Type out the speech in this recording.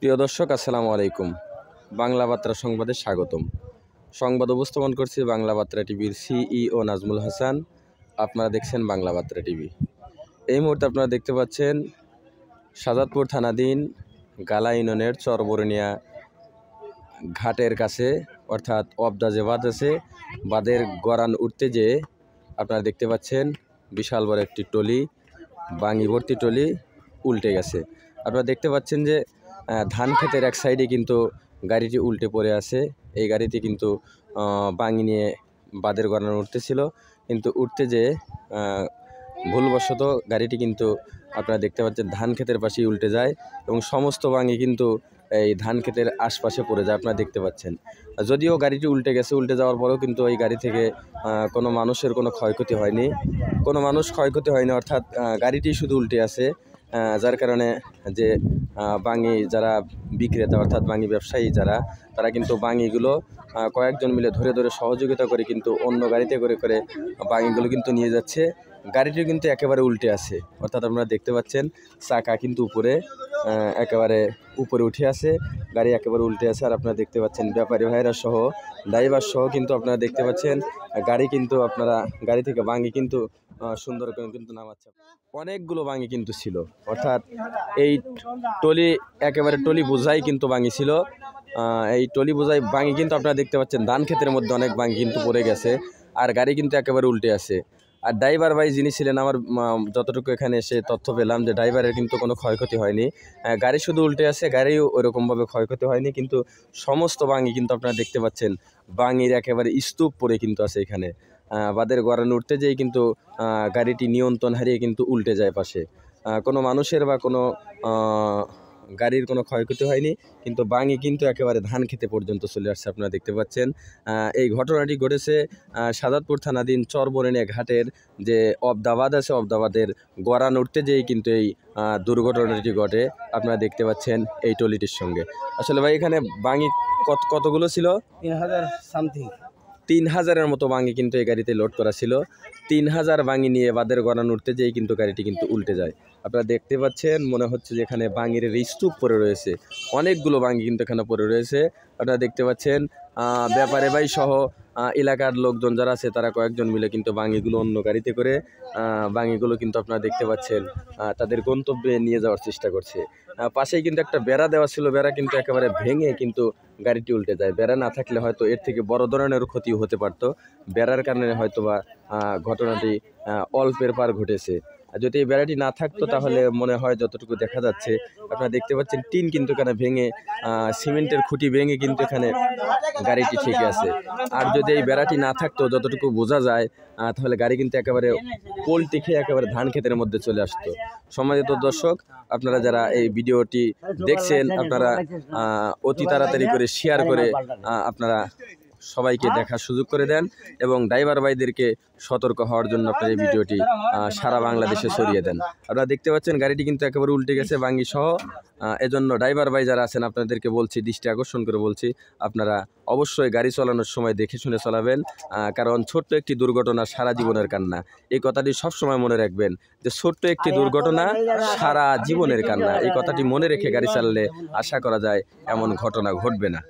প্রিয় দর্শক, আসসালামু আলাইকুম। বাংলা বার্তা সংবাদে স্বাগতম। সংবাদ উপস্থাপন করছি বাংলা বার্তা টিভির সিইও নাজমুল হাসান। আপনারা দেখছেন বাংলা বার্তা টিভি। এই মুহূর্তে আপনারা দেখতে পাচ্ছেন শাহজাদপুর থানাধীন গালা ইউনিয়নের চরবরণিয়া ঘাটের কাছে, অর্থাৎ অবদা যে বাঁধ আছে, বাঁধের গড়ান উঠতে যেয়ে আপনারা দেখতে পাচ্ছেন বিশাল বড় একটি টলি, বাঙি ভর্তি টলি উল্টে গেছে। আপনারা দেখতে পাচ্ছেন যে ধান ক্ষেতের এক সাইডে কিন্তু গাড়িটি উল্টে পড়ে আছে। এই গাড়িটি কিন্তু বাঙি নিয়ে বাঁধের গড়ান উঠতেছিল, কিন্তু উঠতে যেয়ে ভুলবশত গাড়িটি কিন্তু আপনারা দেখতে পাচ্ছেন ধান ক্ষেতের পাশেই উল্টে যায় এবং সমস্ত বাঙি কিন্তু এই ধান ক্ষেতের আশপাশে পড়ে যায়। আপনারা দেখতে পাচ্ছেন, যদিও গাড়িটি উল্টে গেছে, উল্টে যাওয়ার পরেও কিন্তু এই গাড়ি থেকে কোনো মানুষের কোনো ক্ষয়ক্ষতি হয়নি, কোনো মানুষ ক্ষয়ক্ষতি হয়নি, অর্থাৎ গাড়িটি শুধু উল্টে আছে। যার কারণে যে বাঙি যারা বিক্রেতা, অর্থাৎ বাঙি ব্যবসায়ী যারা, তারা কিন্তু বাঙিগুলো কয়েকজন মিলে ধরে ধরে সহযোগিতা করে কিন্তু অন্য গাড়িতে করে করে বাঙিগুলো কিন্তু নিয়ে যাচ্ছে। গাড়িটি কিন্তু একেবারে উল্টে আছে, অর্থাৎ আপনারা দেখতে পাচ্ছেন চাকা কিন্তু একেবারে উপরে উঠে আছে, গাড়ি একেবারে উল্টে আছে। আর আপনারা দেখতে পাচ্ছেন ব্যাপারী ভাইরা সহ, ড্রাইভার সহ কিন্তু আপনারা দেখতে পাচ্ছেন গাড়ি কিন্তু গাড়ি থেকে বাঙি কিন্তু সুন্দর করে কিন্তু নামাচ্ছে। অনেকগুলো বাঙি কিন্তু ছিল, অর্থাৎ এই একেবারে টলি বোঝাই কিন্তু বাঙি ছিল। এই টলি বোঝাই বাঙি কিন্তু আপনারা দেখতে পাচ্ছেন ধান ক্ষেতের মধ্যে অনেক বাঙি কিন্তু পড়ে গেছে, আর গাড়ি কিন্তু একেবারে উল্টে আছে। আর ড্রাইভার ভাই যিনি ছিলেন, আমার যতটুকু এখানে এসে তথ্য পেলাম যে ড্রাইভারের কিন্তু কোনো ক্ষয়ক্ষতি হয়নি, গাড়ি শুধু উল্টে আছে, গাড়িও ওইরকমভাবে ক্ষয়ক্ষতি হয়নি। কিন্তু সমস্ত বাঙি কিন্তু আপনারা দেখতে পাচ্ছেন বাঙির একেবারে স্তূপ পড়ে কিন্তু আছে এখানে। বাঁধের গড়ান উঠতে যেয়ে কিন্তু গাড়িটি নিয়ন্ত্রণ হারিয়ে কিন্তু উল্টে যায় পাশে। কোনো মানুষের বা কোনো গাড়ির কোনো ক্ষয়ক্ষতি হয়নি, কিন্তু বাঙি কিন্তু একেবারে ধান খেতে পর্যন্ত চলে আসছে। আপনারা দেখতে পাচ্ছেন এই ঘটনাটি ঘটেছে শাহজাদপুর থানাধীন চরবরণিয়া ঘাটের যে অবদাবাদ আছে, অবদাবাদের গড়ান উঠতে যেয়েই কিন্তু এই দুর্ঘটনাটি ঘটে। আপনারা দেখতে পাচ্ছেন এই টলিটির সঙ্গে। আসলে ভাই, এখানে বাঙি কতগুলো ছিল? 3000 সামথিং। 3000-এর মতো বাঙি কিন্তু এই গাড়িতে লোড করা ছিল। 3000 বাঙি নিয়ে বাঁধের গড়ান উঠতে যেয়েই কিন্তু গাড়িটি কিন্তু উল্টে যায়। আপনারা দেখতে পাচ্ছেন, মনে হচ্ছে যে এখানে বাঙির স্তূপ পড়ে রয়েছে, অনেকগুলো বাঙি কিন্তু এখানে পড়ে রয়েছে। আপনারা দেখতে পাচ্ছেন ব্যাপারে ভাই সহ এলাকার লোকজন যারা আছে, তারা কয়েকজন মিলে কিন্তু বাঙিগুলো অন্য গাড়িতে করে বাঙিগুলো কিন্তু আপনারা দেখতে পাচ্ছেন তাদের গন্তব্যে নিয়ে যাওয়ার চেষ্টা করছে। পাশেই কিন্তু একটা বেড়া দেওয়া ছিল, বেড়া কিন্তু একেবারে ভেঙে কিন্তু গাড়িটি উল্টে যায়। বেড়া না থাকলে হয়তো এর থেকে বড় ধরনের ক্ষতি হতে পারত। বেড়ার কারণে হয়তো বা ঘটনাটি অল্পের পার ঘটেছে। যদি এই বেড়াটি না থাকতো তাহলে মনে হয় যতটুকু দেখা যাচ্ছে, আপনারা দেখতে পাচ্ছেন টিন কিন্তু এখানে ভেঙে, সিমেন্টের খুঁটি ভেঙে কিন্তু এখানে গাড়িটি ঠিক আছে। আর যদি এই বেড়াটি না থাকতো, যতটুকু বোঝা যায়, তাহলে গাড়ি কিন্তু একেবারে পোলটি খেয়ে একেবারে ধান ক্ষেতের মধ্যে চলে আসতো। সম্মানিত দর্শক, আপনারা যারা এই ভিডিওটি দেখছেন, আপনারা অতি তাড়াতাড়ি করে শেয়ার করে আপনারা সবাইকে দেখার সুযোগ করে দেন এবং ড্রাইভার ভাইদেরকে সতর্ক হওয়ার জন্য আপনার এই ভিডিওটি সারা বাংলাদেশে ছড়িয়ে দেন। আপনারা দেখতে পাচ্ছেন গাড়িটি কিন্তু একেবারে উল্টে গেছে বাঙ্গি সহ। এজন্য ড্রাইভার ভাই যারা আছেন, আপনাদেরকে বলছি, দৃষ্টি আকর্ষণ করে বলছি, আপনারা অবশ্যই গাড়ি চালানোর সময় দেখে শুনে চালাবেন, কারণ ছোট্ট একটি দুর্ঘটনা সারা জীবনের কান্না। এই কথাটি সবসময় মনে রাখবেন যে ছোট্ট একটি দুর্ঘটনা সারা জীবনের কান্না। এই কথাটি মনে রেখে গাড়ি চালালে আশা করা যায় এমন ঘটনা ঘটবে না।